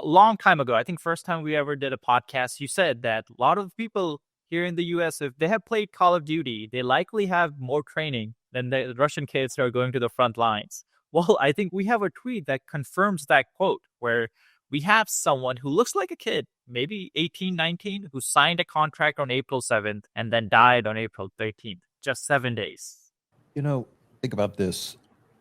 a long time ago, I think first time we ever did a podcast, you said that a lot of people here in the US, if they have played Call of Duty, they likely have more training than the Russian kids who are going to the front lines. Well, I think we have a tweet that confirms that quote, where we have someone who looks like a kid, maybe 18, 19, who signed a contract on April 7th and then died on April 13th, just 7 days. You know, think about this.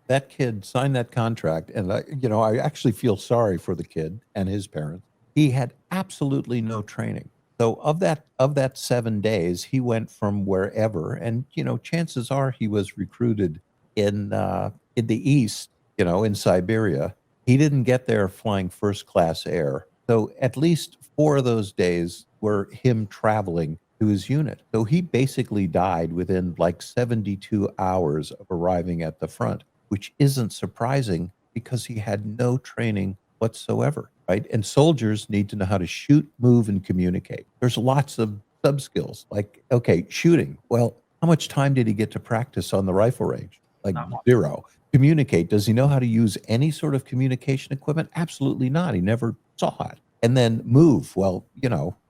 That kid signed that contract, and I actually feel sorry for the kid and his parents. He had absolutely no training. So of that 7 days, he went from wherever, and chances are he was recruited in the east, in Siberia. He didn't get there flying first class air. So at least 4 of those days were him traveling to his unit. So he basically died within like 72 hours of arriving at the front, which isn't surprising because he had no training whatsoever, right? And soldiers need to know how to shoot, move, and communicate. There's lots of sub skills like, okay, shooting. Well, how much time did he get to practice on the rifle range? Like zero. Communicate. Does he know how to use any sort of communication equipment? Absolutely not. He never saw it. And then move. Well,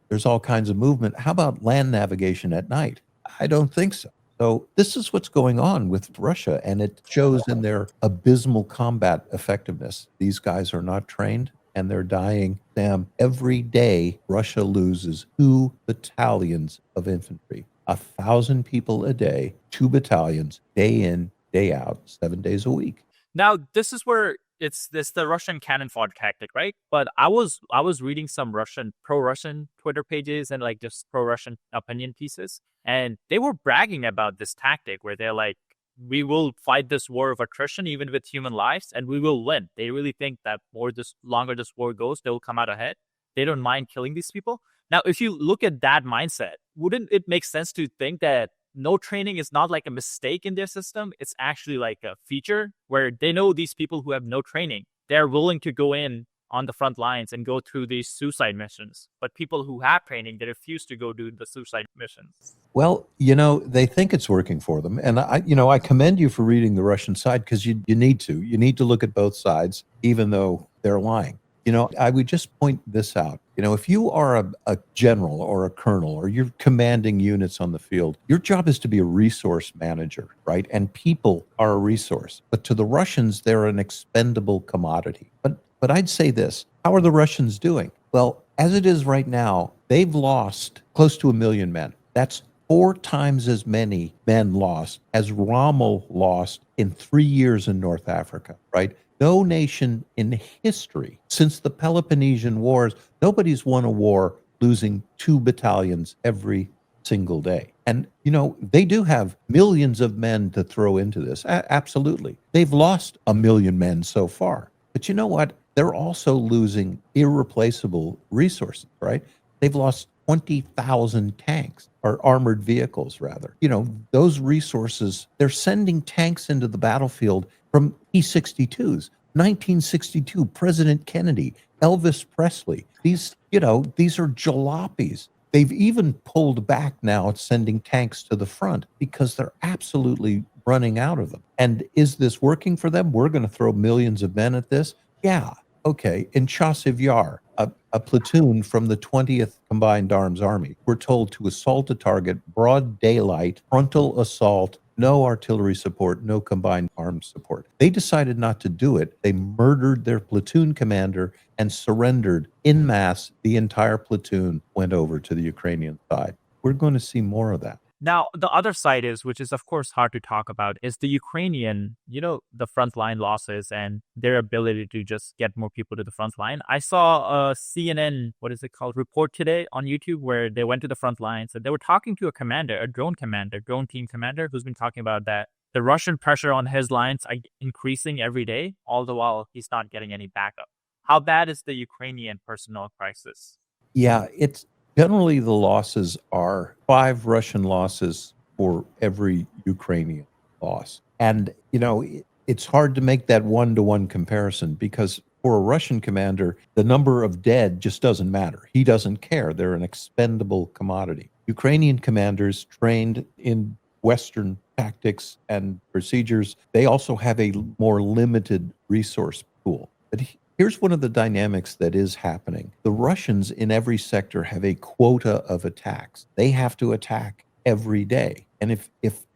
there's all kinds of movement. How about land navigation at night? I don't think so. So this is what's going on with Russia, and it shows in their abysmal combat effectiveness. These guys are not trained, and they're dying. Sam, every day Russia loses 2 battalions of infantry, 1,000 people a day, 2 battalions, day in, day out, 7 days a week. Now, this is where it's the Russian cannon fodder tactic, right? But I was reading some pro-Russian Twitter pages and like just pro-Russian opinion pieces, and they were bragging about this tactic where they're like, we will fight this war of attrition even with human lives, and we will win. They really think that longer this war goes, they will come out ahead. They don't mind killing these people. Now, if you look at that mindset, wouldn't it make sense to think that no training is not like a mistake in their system? It's actually like a feature where they know these people who have no training, they're willing to go in on the front lines and go through these suicide missions. But people who have training, they refuse to go do the suicide missions. Well, they think it's working for them. And I commend you for reading the Russian side, because you need to. You need to look at both sides, even though they're lying. I would just point this out. If you are a general or a colonel, or you're commanding units on the field, your job is to be a resource manager, right? And people are a resource. But to the Russians, they're an expendable commodity. But I'd say this: how are the Russians doing? Well, as it is right now, they've lost close to 1 million men. That's 4 times as many men lost as Rommel lost in 3 years in North Africa, right? No nation in history since the Peloponnesian Wars, nobody's won a war losing 2 battalions every single day. And, they do have millions of men to throw into this. Absolutely. They've lost 1 million men so far. But you know what? They're also losing irreplaceable resources, right? They've lost 20,000 tanks, or armored vehicles, rather. Those resources, they're sending tanks into the battlefield from P-62s. 1962, President Kennedy, Elvis Presley. These are jalopies. They've even pulled back now, sending tanks to the front because they're absolutely running out of them. And is this working for them? We're going to throw millions of men at this? Yeah. Okay. In Chasiv Yar, a platoon from the 20th Combined Arms Army were told to assault a target, broad daylight, frontal assault, no artillery support, no combined arms support. They decided not to do it. They murdered their platoon commander and surrendered en masse. The entire platoon went over to the Ukrainian side. We're going to see more of that. Now, the other side is, which is of course hard to talk about, is the Ukrainian, the frontline losses and their ability to just get more people to the front line. I saw a CNN, report today on YouTube, where they went to the front lines and they were talking to a drone team commander, who's been talking about that the Russian pressure on his lines are increasing every day, all the while he's not getting any backup. How bad is the Ukrainian personnel crisis? Yeah, it's generally the losses are 5 Russian losses for every Ukrainian loss. And, it's hard to make that one-to-one comparison, because for a Russian commander, the number of dead just doesn't matter. He doesn't care. They're an expendable commodity. Ukrainian commanders trained in Western tactics and procedures, they also have a more limited resource pool. But here's one of the dynamics that is happening. The Russians in every sector have a quota of attacks. They have to attack every day. And if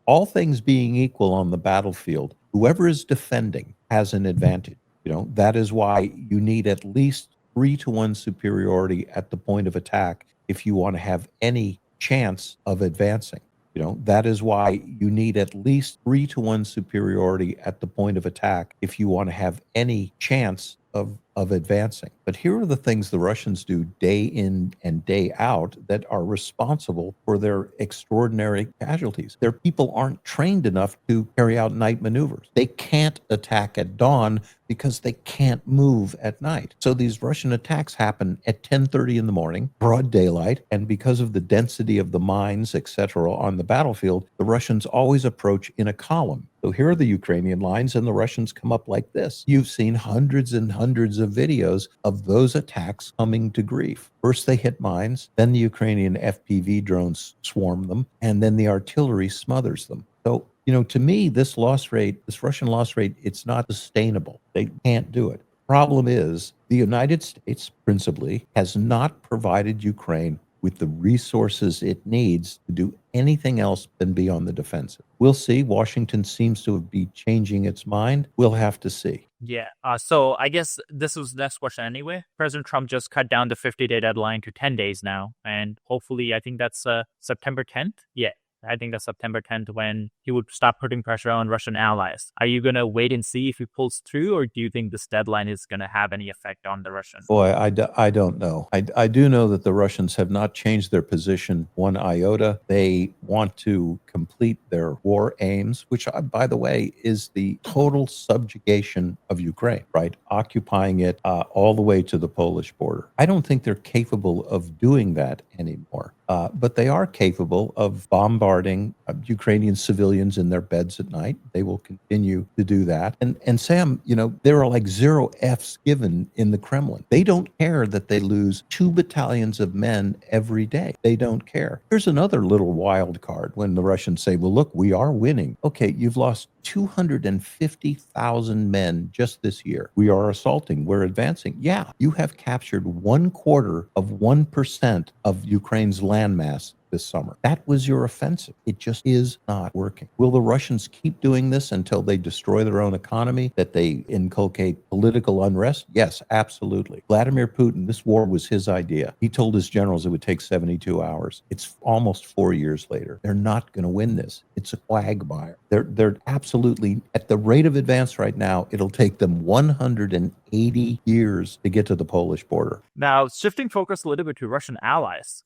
all things being equal on the battlefield, whoever is defending has an advantage. That is why you need at least 3-to-1 superiority at the point of attack if you want to have any chance of advancing. That is why you need at least 3-to-1 superiority at the point of attack if you want to have any chance of advancing. But here are the things the Russians do day in and day out that are responsible for their extraordinary casualties. Their people aren't trained enough to carry out night maneuvers. They can't attack at dawn because they can't move at night. So these Russian attacks happen at 10:30 in the morning, broad daylight, and because of the density of the mines, etc., on the battlefield, the Russians always approach in a column. So here are the Ukrainian lines, and the Russians come up like this. You've seen hundreds and hundreds of videos of those attacks coming to grief. First they hit mines, then the Ukrainian FPV drones swarm them, and then the artillery smothers them. So, to me, this Russian loss rate, it's not sustainable. They can't do it. Problem is, the United States, principally, has not provided Ukraine with the resources it needs to do anything else than be on the defensive. We'll see. Washington seems to be changing its mind. We'll have to see. Yeah. So I guess this was the next question anyway. President Trump just cut down the 50-day deadline to 10 days now. And hopefully, I think that's September 10th. Yeah. I think that's September 10th when he would stop putting pressure on Russian allies. Are you going to wait and see if he pulls through, or do you think this deadline is going to have any effect on the Russians? Boy, I don't know. I do know that the Russians have not changed their position one iota. They want to complete their war aims, which, by the way, is the total subjugation of Ukraine, right? Occupying it all the way to the Polish border. I don't think they're capable of doing that anymore. But they are capable of bombarding Ukrainian civilians in their beds at night. They will continue to do that. And Sam, there are like 0 Fs given in the Kremlin. They don't care that they lose 2 battalions of men every day. They don't care. Here's another little wild card when the Russians say, well, look, we are winning. Okay, you've lost 250,000 men just this year. We are assaulting. We're advancing. Yeah, you have captured 1/4% of Ukraine's landmass this summer. That was your offensive. It just is not working. Will the Russians keep doing this until they destroy their own economy, that they inculcate political unrest? Yes, absolutely. Vladimir Putin, this war was his idea. He told his generals it would take 72 hours. It's almost 4 years later. They're not going to win this. It's a quagmire. They're absolutely, at the rate of advance right now, it'll take them 180 years to get to the Polish border. Now, shifting focus a little bit to Russian allies,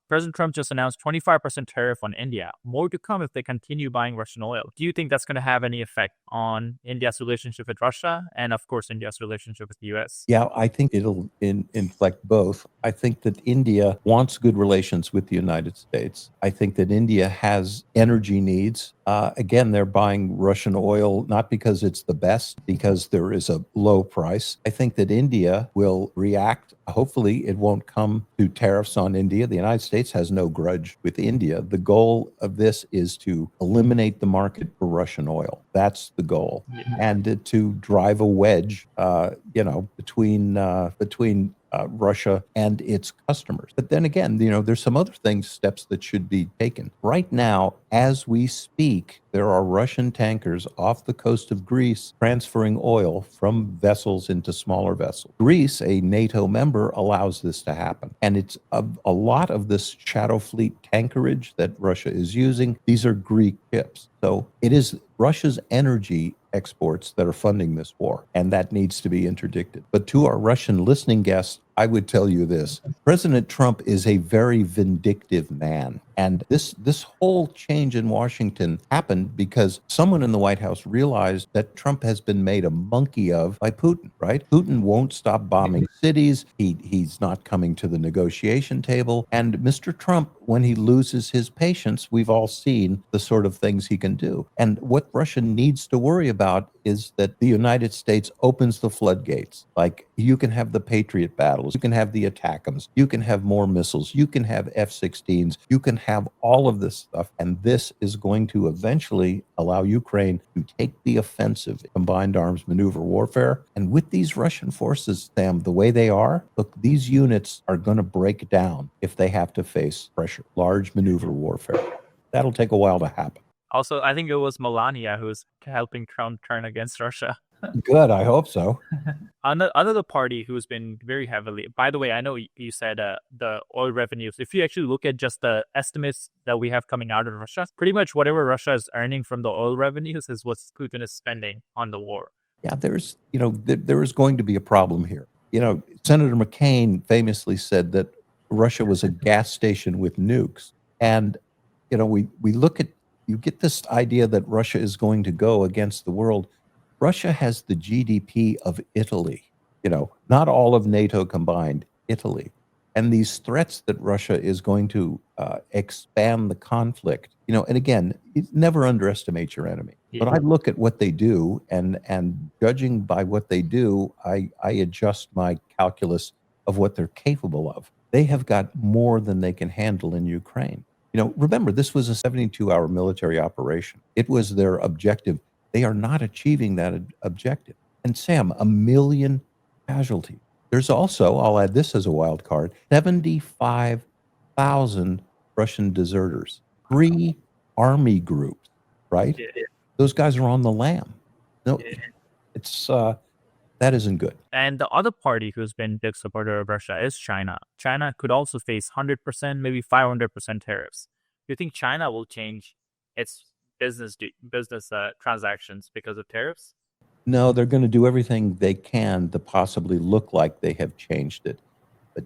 President Trump just announced 25% tariff on India. More to come if they continue buying Russian oil. Do you think that's going to have any effect on India's relationship with Russia and, of course, India's relationship with the U.S.? Yeah, I think it'll inflect both. I think that India wants good relations with the United States. I think that India has energy needs. Again, they're buying Russian oil, not because it's the best, because there is a low price. I think that India will react. Hopefully, it won't come to tariffs on India. The United States has no grudge with India. The goal of this is to eliminate the market for Russian oil. That's the goal. Yeah. And to drive a wedge, between Russia and its customers. But then again, there's some other steps that should be taken. Right now, as we speak, there are Russian tankers off the coast of Greece transferring oil from vessels into smaller vessels. Greece, a NATO member, allows this to happen. And it's a lot of this shadow fleet tankerage that Russia is using. These are Greek ships. So it is Russia's energy exports that are funding this war, and that needs to be interdicted. But to our Russian listening guests, I would tell you this. President Trump is a very vindictive man. And this whole change in Washington happened because someone in the White House realized that Trump has been made a monkey of by Putin, right? Putin won't stop bombing cities. He's not coming to the negotiation table. And Mr. Trump, when he loses his patience, we've all seen the sort of things he can do. And what Russia needs to worry about is that the United States opens the floodgates. Like, you can have the Patriot battles, you can have the ATACMS, you can have more missiles, you can have F-16s, you can have all of this stuff. And this is going to eventually allow Ukraine to take the offensive, combined arms maneuver warfare. And with these Russian forces, Sam, the way they are, look, these units are going to break down if they have to face pressure, large maneuver warfare. That'll take a while to happen. Also, I think it was Melania who's helping Trump turn against Russia. Good, I hope so. Another party who's been very heavily, by the way, I know you said the oil revenues. If you actually look at just the estimates that we have coming out of Russia, pretty much whatever Russia is earning from the oil revenues is what Putin is spending on the war. Yeah, there's, there is going to be a problem here. Senator McCain famously said that Russia was a gas station with nukes. And, we look at, you get this idea that Russia is going to go against the world. Russia has the GDP of Italy, not all of NATO combined, Italy. And these threats that Russia is going to expand the conflict, and again, never underestimate your enemy. Yeah. But I look at what they do, and judging by what they do, I adjust my calculus of what they're capable of. They have got more than they can handle in Ukraine. Remember, this was a 72-hour military operation. It was their objective. They are not achieving that objective. And Sam, 1 million casualties. There's also, I'll add this as a wild card, 75,000 Russian deserters, 3 army groups, right? Yeah. Those guys are on the lam. No, it's that isn't good. And the other party who's been a big supporter of Russia is China. China could also face 100%, maybe 500% tariffs. Do you think China will change its business transactions because of tariffs? No, they're going to do everything they can to possibly look like they have changed it. But,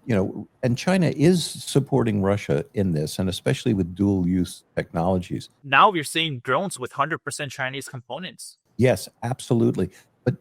and China is supporting Russia in this, and especially with dual use technologies. Now we're seeing drones with 100% Chinese components. Yes, absolutely. But,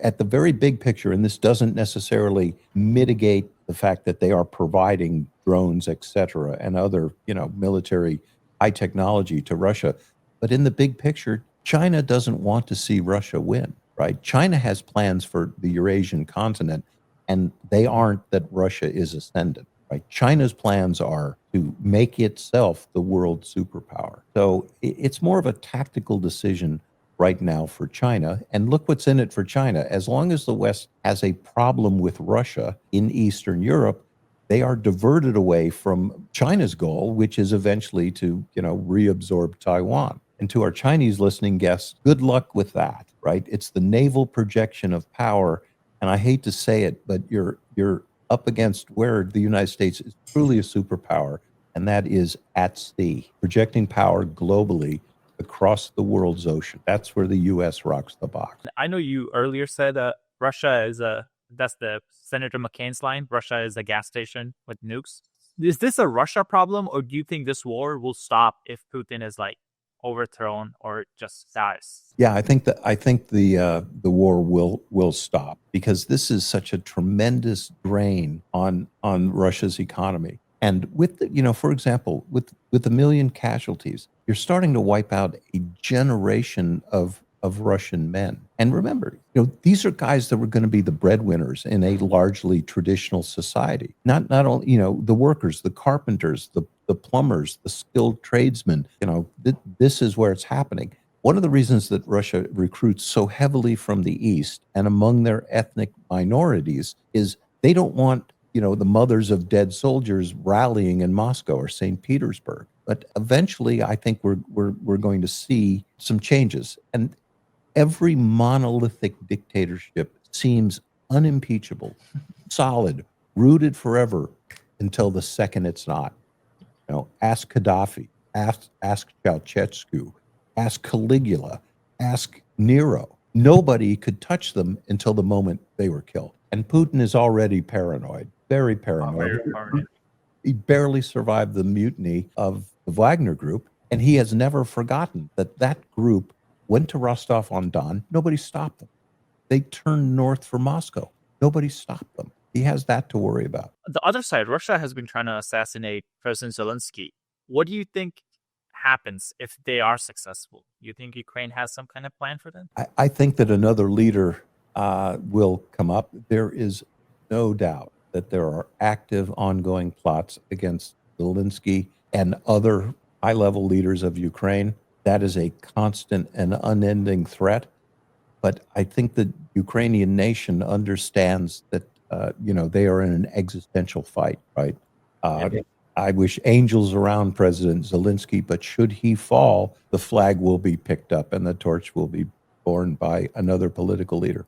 at the very big picture, and this doesn't necessarily mitigate the fact that they are providing drones, et cetera, and other, military high technology to Russia. But in the big picture, China doesn't want to see Russia win, right? China has plans for the Eurasian continent, and they aren't that Russia is ascendant, right? China's plans are to make itself the world superpower. So it's more of a tactical decision right now for China. And look what's in it for China. As long as the West has a problem with Russia in Eastern Europe, they are diverted away from China's goal, which is eventually to, reabsorb Taiwan. And to our Chinese listening guests, good luck with that, right? It's the naval projection of power. And I hate to say it, but you're up against where the United States is truly a superpower, and that is at sea, projecting power globally across the world's ocean. That's where the U.S. rocks the box. I know you earlier said Russia is that's the Senator McCain's line, Russia is a gas station with nukes. Is this a Russia problem, or do you think this war will stop if Putin is overthrown or just dies? Yeah, I think the war will stop, because this is such a tremendous drain on Russia's economy. And with for example, with 1 million casualties, you're starting to wipe out a generation of Russian men. And remember, these are guys that were going to be the breadwinners in a largely traditional society. Not only, the workers, the carpenters, the plumbers, the skilled tradesmen, this is where it's happening. One of the reasons that Russia recruits so heavily from the East and among their ethnic minorities is they don't want, the mothers of dead soldiers rallying in Moscow or St. Petersburg. But eventually, I think we're going to see some changes. And every monolithic dictatorship seems unimpeachable, solid, rooted forever until the second it's not. Ask Gaddafi, ask Ceausescu, ask Caligula, ask Nero. Nobody could touch them until the moment they were killed. And Putin is already paranoid, very paranoid. He barely survived the mutiny of the Wagner group, and he has never forgotten that group went to Rostov-on-Don. Nobody stopped them. They turned north for Moscow. Nobody stopped them. He has that to worry about. The other side, Russia has been trying to assassinate President Zelensky. What do you think happens if they are successful? You think Ukraine has some kind of plan for them? I think that another leader will come up. There is no doubt that there are active, ongoing plots against Zelensky and other high-level leaders of Ukraine. That is a constant and unending threat. But I think the Ukrainian nation understands that, they are in an existential fight, right? I wish angels around President Zelensky, but should he fall, the flag will be picked up and the torch will be borne by another political leader.